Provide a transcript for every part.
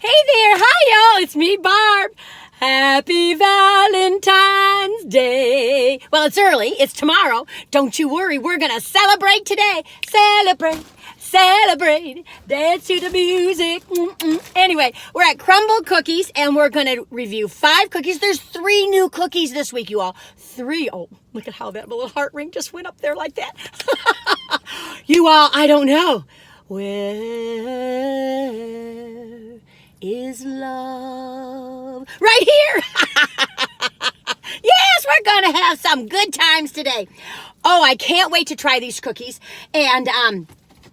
Hey there, hi y'all, it's me, Barb. Happy Valentine's Day. Well, it's early, it's tomorrow. Don't you worry, we're gonna celebrate today. Celebrate, celebrate, dance to the music. Anyway, we're at Crumbl Cookies and we're gonna review 5 cookies. There's 3 new cookies this week, you all. 3, oh, look at how that little heart ring just went up there like that. You all, I don't know. Where is love? Right here. Yes, we're gonna have some good times today. Oh, I can't wait to try these cookies. And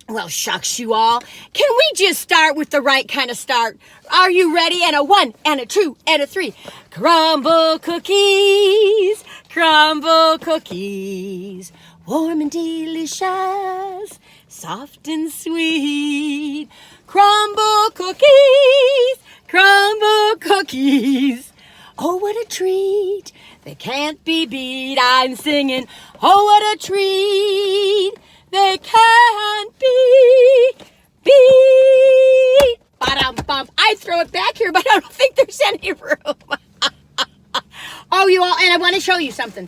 well, shucks, you all. Can we just start with the right kind of start? Are you ready? And a 1 and a 2 and a 3. Crumbl Cookies, Crumbl Cookies, warm and delicious, soft and sweet. Crumbl Cookies, Crumbl Cookies. Oh, what a treat. They can't be beat. I'm singing, oh, what a treat. They can't be beat. Ba-dum-bum. I throw it back here, but I don't think there's any room. Oh, you all, and I want to show you something.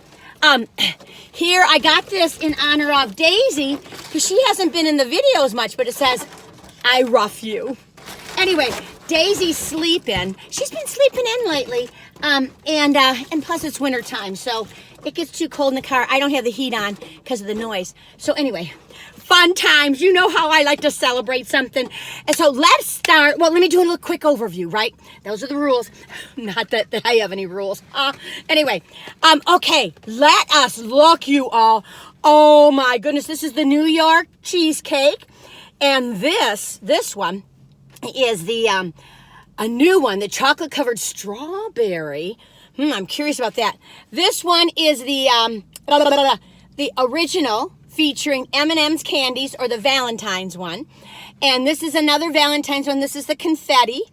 Here, I got this in honor of Daisy, because she hasn't been in the videos much, but it says, I rough you. Anyway, Daisy's sleeping. She's been sleeping in lately, and plus it's winter time, so it gets too cold in the car. I don't have the heat on because of the noise. So anyway, fun times. You know how I like to celebrate something. And so let's start. Well, let me do a little quick overview, right? Those are the rules. Not that I have any rules. Anyway, okay, let us look, you all. Oh my goodness, this is the New York Cheesecake. And this one is the a new one, the chocolate covered strawberry. I'm curious about that. This one is the original featuring M&Ms Candies, or the Valentines one. And this is another Valentine's one. This is the Confetti.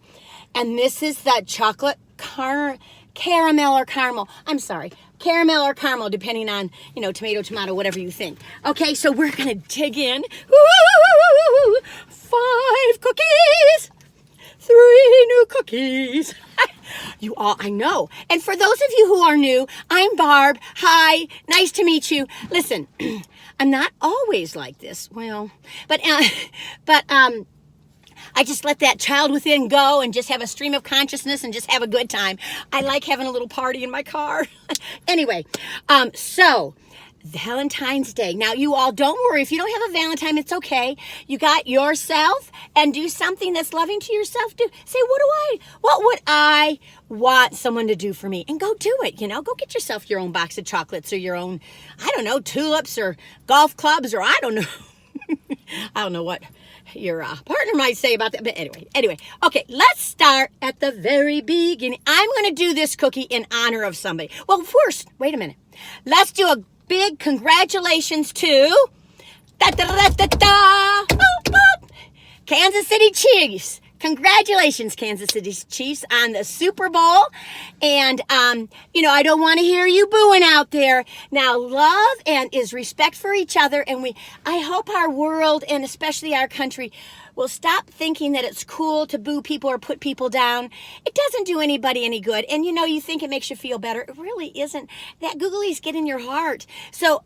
And this is the chocolate caramel or caramel. I'm sorry. Caramel or caramel, depending on, tomato, whatever you think. Okay, so we're going to dig in. Ooh, 5 cookies. 3 new cookies. You all, I know. And for those of you who are new, I'm Barb. Hi, nice to meet you. Listen, I'm not always like this. Well, but I just let that child within go and just have a stream of consciousness and just have a good time. I like having a little party in my car. Anyway, so Valentine's Day. Now, you all, don't worry. If you don't have a Valentine, it's okay. You got yourself, and do something that's loving to yourself. Say, what would I want someone to do for me? And go do it, Go get yourself your own box of chocolates, or your own, I don't know, tulips or golf clubs, or I don't know. I don't know what your partner might say about that. But anyway. Okay, let's start at the very beginning. I'm going to do this cookie in honor of somebody. Well, first, wait a minute. Let's do a big congratulations to Kansas City Chiefs. Congratulations, Kansas City Chiefs, on the Super Bowl. And, I don't want to hear you booing out there. Now, love is respect for each other. And I hope our world, and especially our country, will stop thinking that it's cool to boo people or put people down. It doesn't do anybody any good. And, you think it makes you feel better. It really isn't. That googlies get in your heart. So,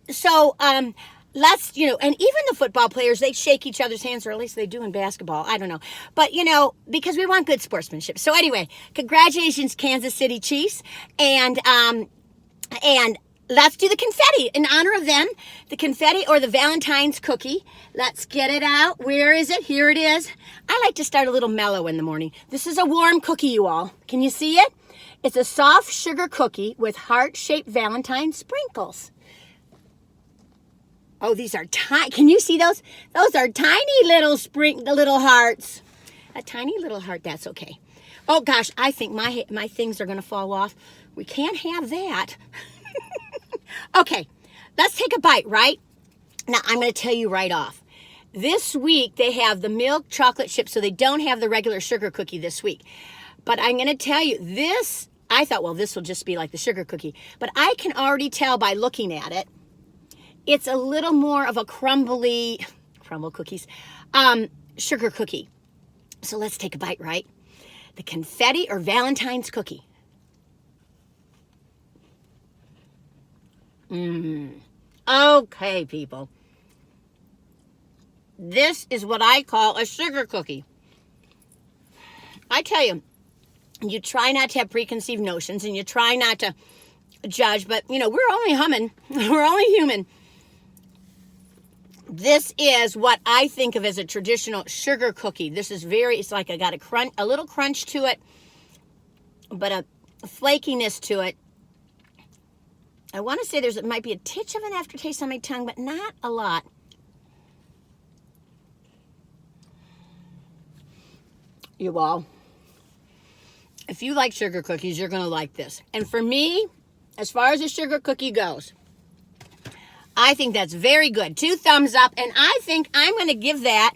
let's, and even the football players, they shake each other's hands, or at least they do in basketball. I don't know. But, because we want good sportsmanship. So anyway, congratulations, Kansas City Chiefs. And let's do the confetti in honor of them. The confetti, or the Valentine's cookie. Let's get it out. Where is it? Here it is. I like to start a little mellow in the morning. This is a warm cookie, you all. Can you see it? It's a soft sugar cookie with heart-shaped Valentine sprinkles. Oh, these are tiny. Can you see those? Those are tiny little little hearts. A tiny little heart, that's okay. Oh gosh, I think my things are going to fall off. We can't have that. Okay, let's take a bite, right? Now, I'm going to tell you right off. This week, they have the milk chocolate chip, so they don't have the regular sugar cookie this week. But I'm going to tell you, I thought, well, this will just be like the sugar cookie. But I can already tell by looking at it, it's a little more of a Crumbl Cookies, sugar cookie. So let's take a bite, right? the confetti or Valentine's cookie. Okay, people. This is what I call a sugar cookie. I tell you, you try not to have preconceived notions and you try not to judge, but, you know, we're only humming. We're only human. This is what I think of as a traditional sugar cookie. This is it's like I got a little crunch to it, but a flakiness to it. I want to say it might be a titch of an aftertaste on my tongue, but not a lot. You all, if you like sugar cookies, you're going to like this. And for me, as far as a sugar cookie goes, I think that's very good. 2 thumbs up, and I think I'm going to give that,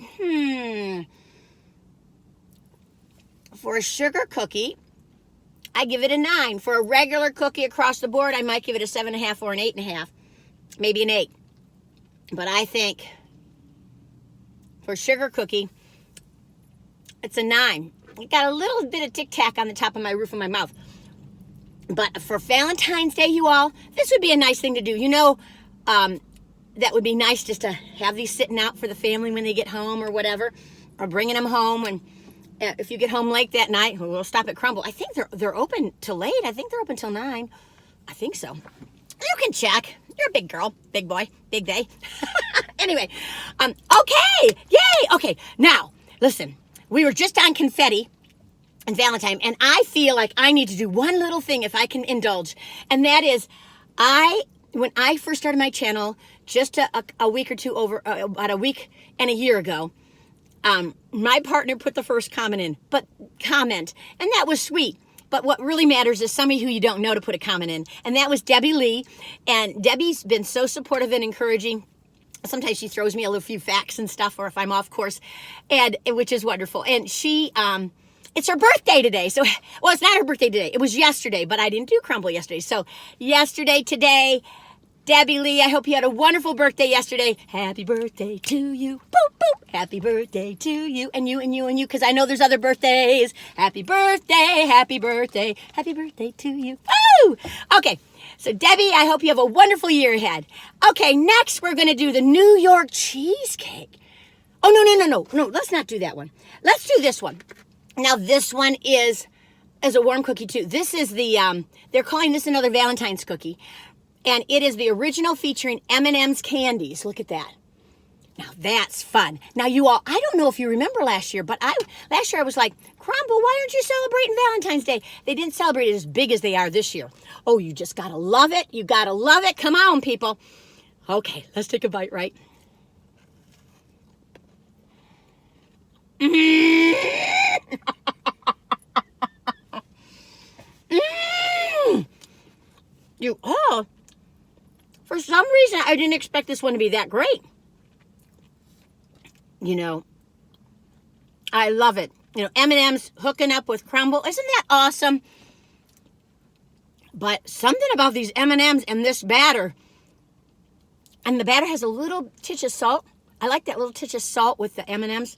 for a sugar cookie, I give it a 9. For a regular cookie across the board, I might give it a 7.5 or an 8.5. Maybe an 8. But I think for a sugar cookie, it's a 9. It got a little bit of tic-tac on the top of my roof of my mouth. But for Valentine's Day, you all, this would be a nice thing to do. You know, that would be nice just to have these sitting out for the family when they get home or whatever, or bringing them home. And if you get home late that night, we'll stop at Crumbl. I think they're open till late. I think they're open till 9. I think so. You can check. You're a big girl, big boy, big day. Anyway, okay, yay. Okay, now listen. We were just on confetti and Valentine, and I feel like I need to do one little thing if I can indulge, and that is, when I first started my channel, just a week or two over, about a week and a year ago, my partner put the first comment in, and that was sweet. But what really matters is somebody who you don't know to put a comment in, and that was Debbie Lee, and Debbie's been so supportive and encouraging. Sometimes she throws me a little few facts and stuff, or if I'm off course, and which is wonderful. And she, it's her birthday today. So, well, it's not her birthday today. It was yesterday, but I didn't do Crumbl yesterday. So, today, Debbie Lee, I hope you had a wonderful birthday yesterday. Happy birthday to you. Boop, boop. Happy birthday to you, and you, and you, and you, because I know there's other birthdays. Happy birthday, happy birthday, happy birthday to you. Woo! Okay. So, Debbie, I hope you have a wonderful year ahead. Okay, next we're going to do the New York Cheesecake. Oh, no, let's not do that one. Let's do this one. Now, this one is a warm cookie, too. This is they're calling this another Valentine's cookie. And it is the original featuring M&Ms Candies. Look at that. Now, that's fun. Now, you all, I don't know if you remember last year, but last year I was like, Crumbl, why aren't you celebrating Valentine's Day? They didn't celebrate it as big as they are this year. Oh, you just got to love it. You got to love it. Come on, people. Okay, let's take a bite, right? For some reason, I didn't expect this one to be that great. You know, I love it. You know, M&Ms hooking up with Crumbl. Isn't that awesome? But something about these M&Ms and this batter, and the batter has a little titch of salt. I like that little titch of salt with the M&Ms.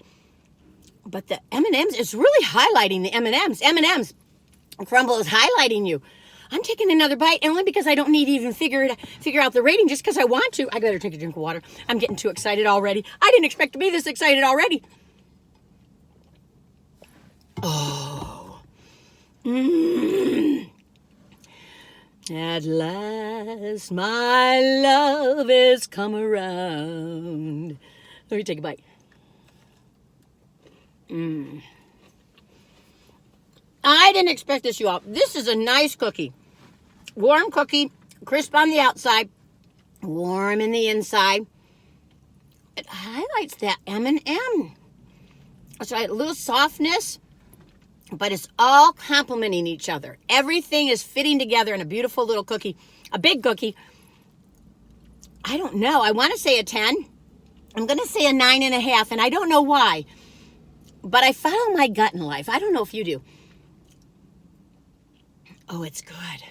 But the M&Ms is really highlighting the M&Ms. M&Ms. Crumbl is highlighting you. I'm taking another bite, only because I don't need to even figure out the rating, just because I want to. I better take a drink of water. I'm getting too excited already. I didn't expect to be this excited already. Oh. At last, my love has come around. Let me take a bite. I didn't expect this, you all. This is a nice cookie. Warm cookie, crisp on the outside, warm in the inside. It highlights that M&M. That's right, a little softness, but it's all complementing each other. Everything is fitting together in a beautiful little cookie, a big cookie. I don't know. I want to say a 10. I'm going to say a 9.5, and I don't know why. But I follow my gut in life. I don't know if you do. Oh, it's good.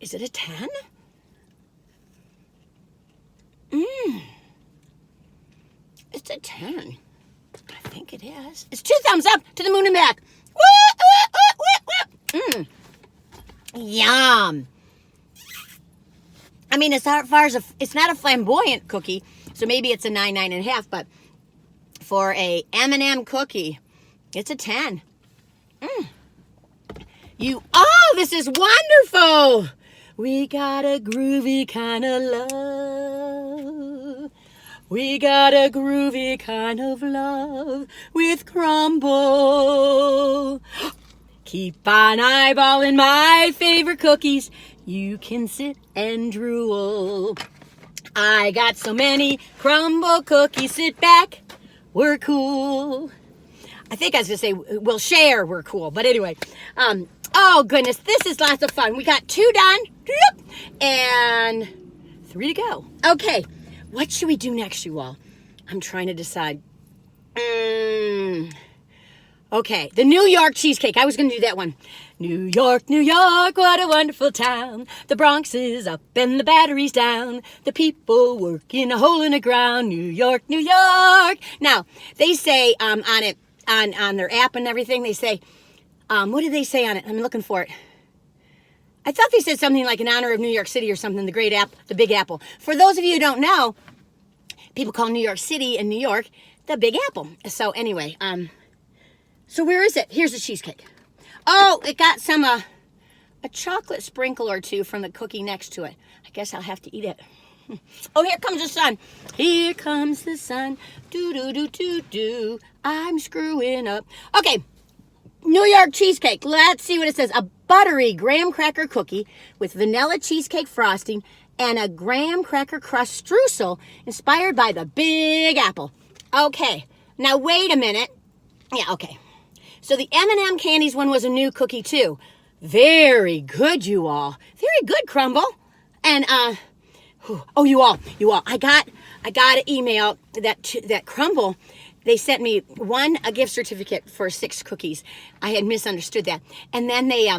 Is it a 10? It's a 10. I think it is. It's 2 thumbs up to the moon and back. Yum. I mean, as far as it's not a flamboyant cookie, so maybe it's a 9, 9.5, but for a M&M cookie, it's a 10. This is wonderful. We got a groovy kind of love. We got a groovy kind of love with Crumbl. Keep on eyeballing my favorite cookies. You can sit and drool. I got so many Crumbl cookies. Sit back. We're cool. I think I was going to say we'll share. We're cool. But anyway, oh goodness, this is lots of fun. We got 2 done and 3 to go. Okay, what should we do next, you all? I'm trying to decide. Okay, the New York Cheesecake. I was going to do that one. New York, New York, what a wonderful town. The Bronx is up and the Battery's down. The people working a hole in the ground. New York, New York. Now, they say on their app and everything, they say, what did they say on it? I'm looking for it. I thought they said something like in honor of New York City or something, the Big Apple. For those of you who don't know, people call New York City and New York the Big Apple. So anyway, so where is it? Here's the cheesecake. Oh, it got some, a chocolate sprinkle or 2 from the cookie next to it. I guess I'll have to eat it. Oh, here comes the sun. Here comes the sun. Do-do-do-do-do. I'm screwing up. Okay, New York Cheesecake. Let's see what it says. A buttery graham cracker cookie with vanilla cheesecake frosting and a graham cracker crust streusel inspired by the Big Apple. Okay, now wait a minute. Yeah, okay. So the M&M Candies one was a new cookie too. Very good, you all. Very good, Crumbl. And oh, you all. I got an email that Crumbl. They sent me a gift certificate for 6 cookies. I had misunderstood that, and then they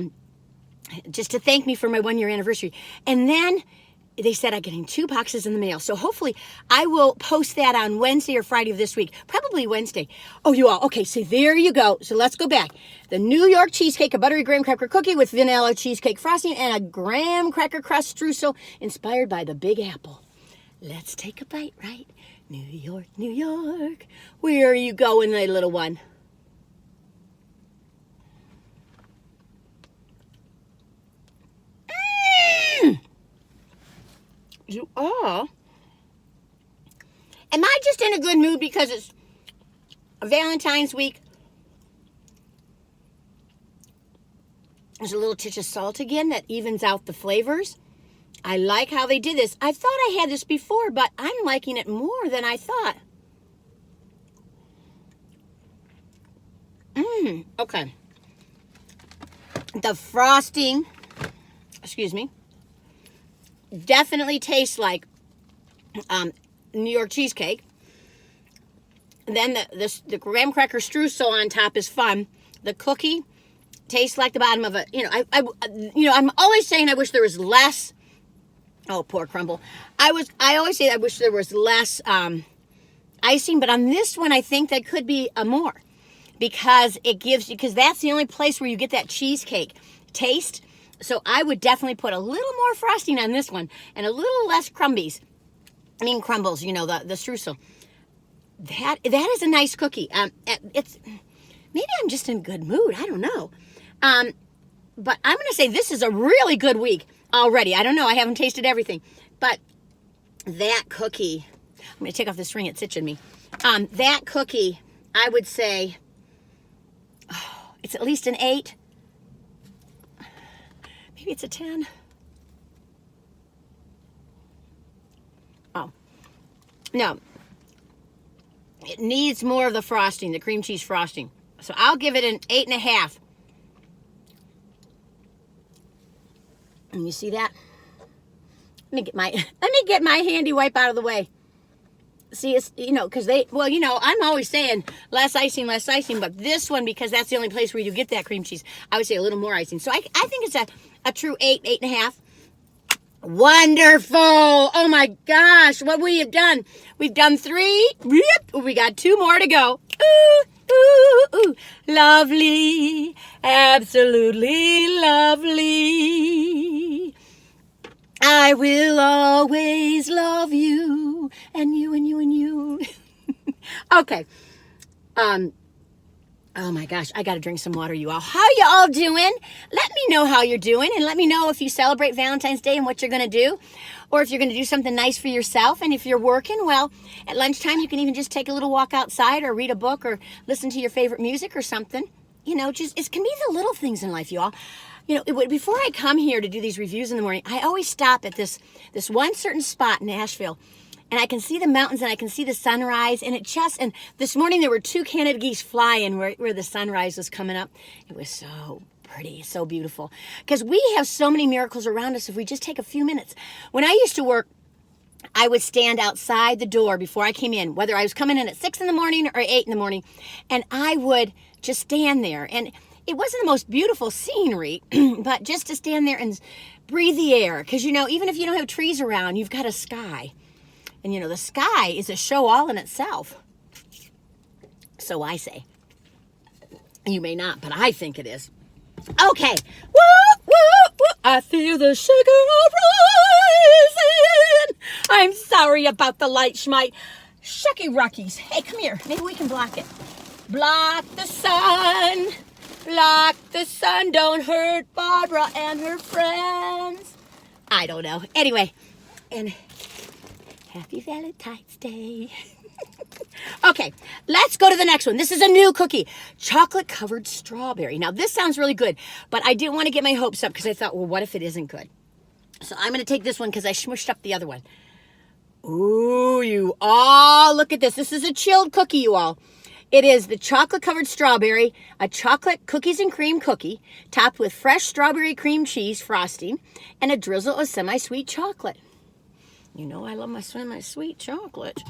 just to thank me for my 1-year anniversary, and then they said I'm getting 2 boxes in the mail. So hopefully I will post that on Wednesday or Friday of this week. Probably Wednesday. Oh, you all. Okay, so there you go. So let's go back. The New York Cheesecake, a buttery graham cracker cookie with vanilla cheesecake frosting and a graham cracker crust streusel inspired by the Big Apple. Let's take a bite, right? New York, New York. Where are you going, my little one? You are. Am I just in a good mood because it's Valentine's week? There's a little touch of salt again that evens out the flavors. I like how they did this. I thought I had this before, but I'm liking it more than I thought. Okay. The frosting, excuse me, definitely tastes like New York cheesecake. Then the graham cracker streusel on top is fun. The cookie tastes like the bottom of a, I'm always saying I wish there was less. Oh, poor Crumbl. I always say I wish there was less icing, but on this one I think there could be a more, because that's the only place where you get that cheesecake taste. So I would definitely put a little more frosting on this one and a little less crumbles, the streusel. That is a nice cookie. It's maybe I'm just in good mood. I don't know. But I'm going to say this is a really good week already. I don't know. I haven't tasted everything, but that cookie, I'm going to take off this ring. It's itching me. That cookie, I would say, it's at least an 8. Maybe it's a 10. Oh, no. It needs more of the frosting, the cream cheese frosting. So I'll give it an 8.5. And you see that? Let me get my handy wipe out of the way. See, it's, because I'm always saying less icing, but this one, because that's the only place where you get that cream cheese, I would say a little more icing. So I think it's a true 8, 8.5. Wonderful. Oh my gosh, what we have done. We've done 3. We got 2 more to go. Ooh, ooh, ooh. Lovely. Absolutely lovely. I will always love you. And you and you and you. Okay. Oh my gosh, I gotta drink some water, you all. How you all doing? Let me know how you're doing, and let me know if you celebrate Valentine's Day and what you're gonna do, or if you're gonna do something nice for yourself. And if you're working, well, at lunchtime you can even just take a little walk outside, or read a book, or listen to your favorite music or something. You know, just it can be the little things in life, you all. You know, before I come here to do these reviews in the morning, I always stop at this one certain spot in Nashville. And I can see the mountains and I can see the sunrise. And and this morning there were 2 Canada geese flying where the sunrise was coming up. It was so pretty, so beautiful. Because we have so many miracles around us if we just take a few minutes. When I used to work, I would stand outside the door before I came in, whether I was coming in at 6 in the morning or 8 in the morning. And I would just stand there. And it wasn't the most beautiful scenery, but just to stand there and breathe the air. Because, you know, even if you don't have trees around, you've got a sky. And, you know, the sky is a show all in itself. So I say. You may not, but I think it is. Okay. Woo, woo, woo. I feel the sugar rising. I'm sorry about the light, schmite. Shucky Rockies. Hey, come here. Maybe we can block it. Block the sun. Block the sun. Don't hurt Barbara and her friends. I don't know. Anyway, and happy Valentine's Day. Okay, let's go to the next one. This is a new cookie. Chocolate covered strawberry. Now, this sounds really good, but I didn't want to get my hopes up because I thought, well, what if it isn't good? So I'm going to take this one because I smushed up the other one. Ooh, you all, look at this. This is a chilled cookie, you all. It is the chocolate covered strawberry, a chocolate cookies and cream cookie, topped with fresh strawberry cream cheese frosting, and a drizzle of semi-sweet chocolate. You know I love my semi-sweet chocolate.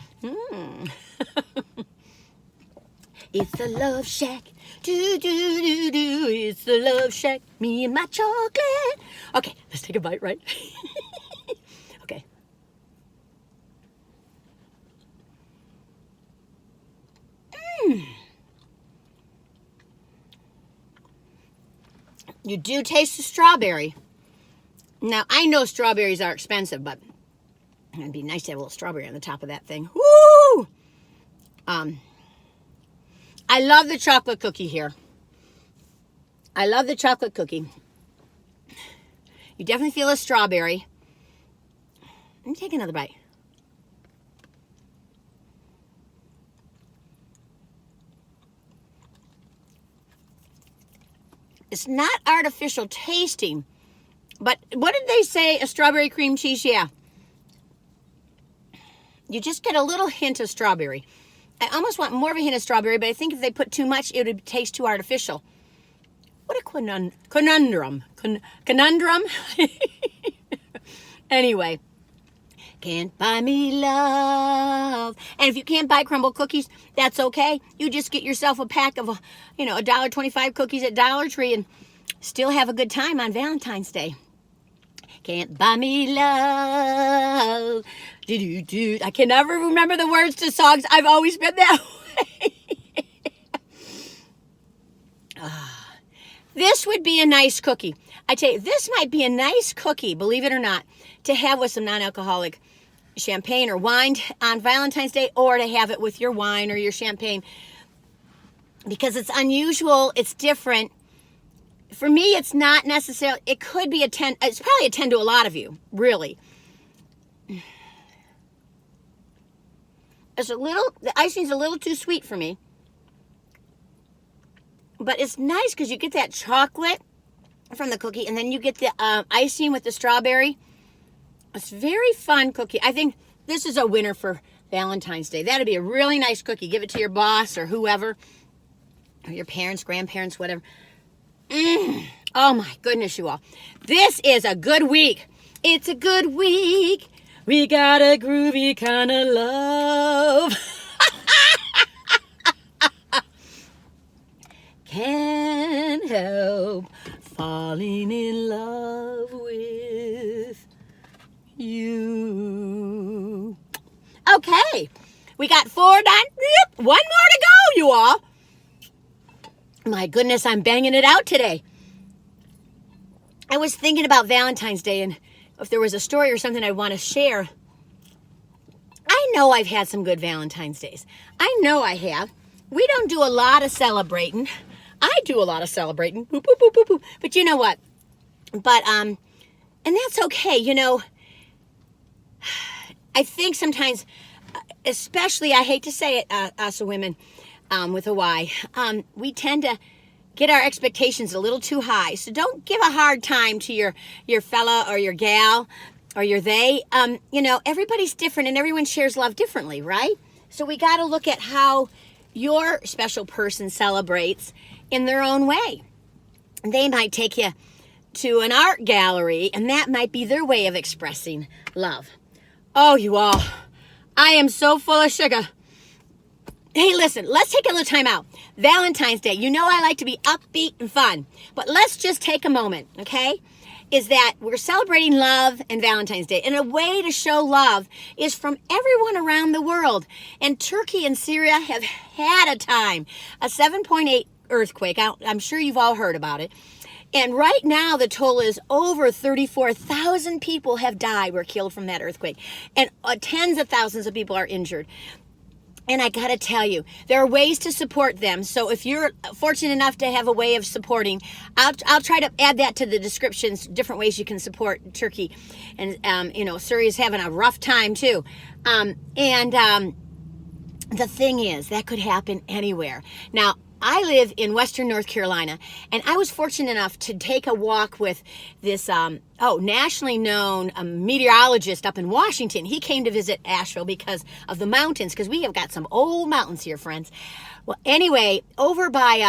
It's the Love Shack. Do, do, do, do. It's the Love Shack. Me and my chocolate. Okay, let's take a bite, right? Okay. You do taste the strawberry. Now, I know strawberries are expensive, but it'd be nice to have a little strawberry on the top of that thing. Woo! I love the chocolate cookie here. I love the chocolate cookie. You definitely feel a strawberry. Let me take another bite. It's not artificial tasting, but what did they say? A strawberry cream cheese? Yeah. You just get a little hint of strawberry. I almost want more of a hint of strawberry, but I think if they put too much, it would taste too artificial. What a conundrum. Conundrum? Anyway. Can't buy me love. And if you can't buy Crumbl Cookies, that's okay. You just get yourself a pack of, $1.25 cookies at Dollar Tree and still have a good time on Valentine's Day. Can't buy me love. Do-do-do. I can never remember the words to songs. I've always been that way. This would be a nice cookie. I tell you, this might be a nice cookie, believe it or not, to have with some non-alcoholic champagne or wine on Valentine's Day, or to have it with your wine or your champagne. Because it's unusual, it's different. For me, it's not necessarily, it could be a 10, it's probably a 10 to a lot of you, really. The icing's a little too sweet for me. But it's nice because you get that chocolate from the cookie, and then you get the icing with the strawberry. It's a very fun cookie. I think this is a winner for Valentine's Day. That'd be a really nice cookie. Give it to your boss or whoever, or your parents, grandparents, whatever. Oh my goodness, you all. This is a good week. It's a good week. We got a groovy kind of love. Can't help falling in love with you. Okay, we got 4 done. One more to go, you all. My goodness, I'm banging it out today. I was thinking about Valentine's Day and if there was a story or something I want to share. I know I've had some good Valentine's Days. I know I have. We don't do a lot of celebrating. I do a lot of celebrating. Boop, boop, boop, boop, boop. But you know what? But, and that's okay. You know, I think sometimes, especially, I hate to say it, us women with a Y, we tend to get our expectations a little too high. So don't give a hard time to your fella or your gal or your they. You know, everybody's different and everyone shares love differently, right? So we got to look at how your special person celebrates in their own way. They might take you to an art gallery, and that might be their way of expressing love. Oh, you all, I am so full of sugar. Hey, listen, let's take a little time out. Valentine's Day, you know I like to be upbeat and fun, but let's just take a moment, okay? Is that we're celebrating love and Valentine's Day. And a way to show love is from everyone around the world. And Turkey and Syria have had a time. A 7.8 earthquake. I'm sure you've all heard about it. And right now the toll is over 34,000 people have died, were killed from that earthquake. And tens of thousands of people are injured. And I got to tell you, there are ways to support them. So if you're fortunate enough to have a way of supporting, I'll try to add that to the descriptions, different ways you can support Turkey. And, you know, Syria's having a rough time too. The thing is, that could happen anywhere. Now, I live in Western North Carolina, and I was fortunate enough to take a walk with this nationally known meteorologist up in Washington. He came to visit Asheville because of the mountains, because we have got some old mountains here, friends. Well, anyway, over by,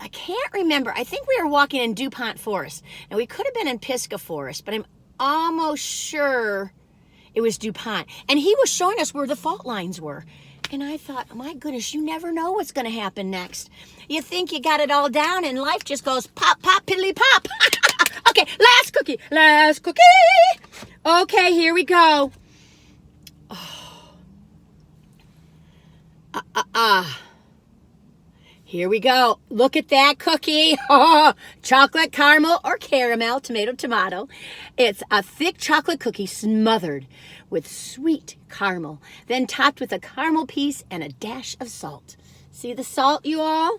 I can't remember, I think we were walking in DuPont Forest. Now, we could have been in Pisgah Forest, but I'm almost sure it was DuPont. And he was showing us where the fault lines were. And I thought, my goodness, you never know what's going to happen next. You think you got it all down, and life just goes pop, pop, piddly pop. Okay, last cookie. Last cookie. Okay, here we go. Here we go. Look at that cookie. Chocolate, caramel, or caramel, tomato. It's a thick chocolate cookie smothered with sweet caramel, then topped with a caramel piece and a dash of salt. See the salt, you all?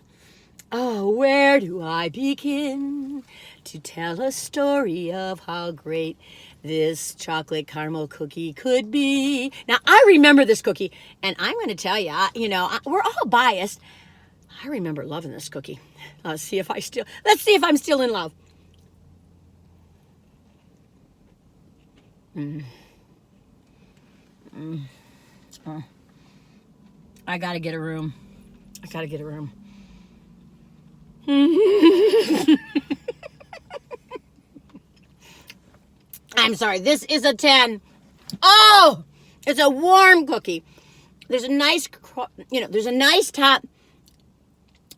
Oh, where do I begin to tell a story of how great this chocolate caramel cookie could be? Now, I remember this cookie, and I'm going to tell you, we're all biased. I remember loving this cookie. Let's see if I'm still in love. I gotta get a room. I'm sorry, this is a 10. Oh, it's a warm cookie. There's a nice top,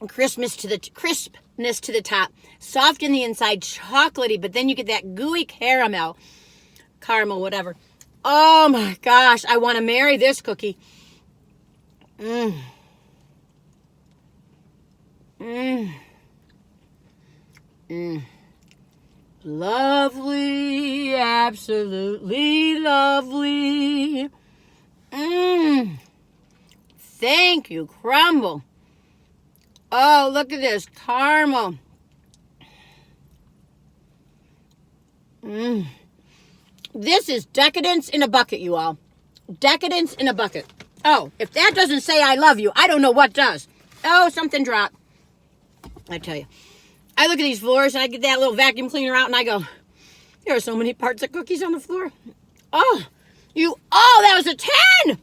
crispness to the top, soft in the inside, chocolatey, but then you get that gooey caramel, whatever. Oh my gosh, I want to marry this cookie. Lovely, absolutely lovely. Thank you, Crumbl. Oh, look at this caramel. This is decadence in a bucket, you all. Decadence in a bucket. Oh, if that doesn't say I love you, I don't know what does. Oh, something dropped. I tell you. I look at these floors and I get that little vacuum cleaner out and I go, there are so many parts of cookies on the floor. Oh, that was a 10.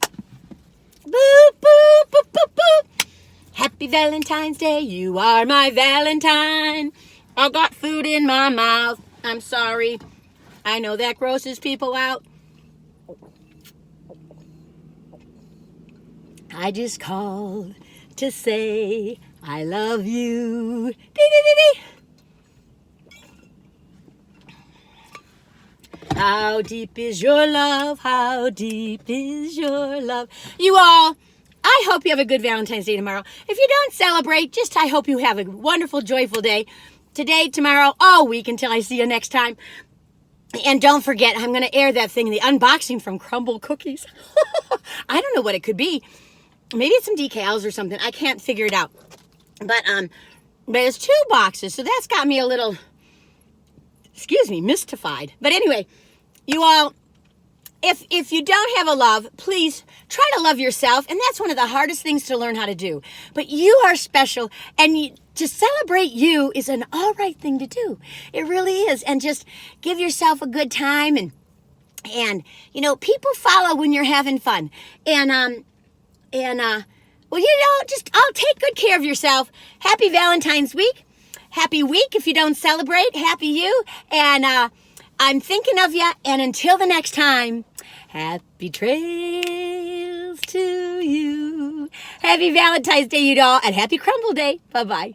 Boop, boop, boop, boop, boop. Happy Valentine's Day, you are my Valentine. I got food in my mouth. I'm sorry. I know that grosses people out. I just called to say I love you. Dee-dee-dee-dee. How deep is your love? How deep is your love? You all, I I hope you have a good Valentine's Day tomorrow. If you don't celebrate, just I hope you have a wonderful, joyful day. Today, tomorrow, all week until I see you next time. And don't forget, I'm going to air that thing, the unboxing from Crumbl Cookies. I don't know what it could be. Maybe it's some decals or something. I can't figure it out. But it's 2 boxes, so that's got me a little, mystified. But anyway, you all, if you don't have a love, please try to love yourself. And that's one of the hardest things to learn how to do. But you are special, and to celebrate you is an all right thing to do. It really is. And just give yourself a good time. And people follow when you're having fun. Just take good care of yourself. Happy Valentine's week. Happy week if you don't celebrate. Happy you. And I'm thinking of you. And until the next time, happy trails to you. Happy Valentine's Day, you all, and happy Crumbl Day. Bye-bye.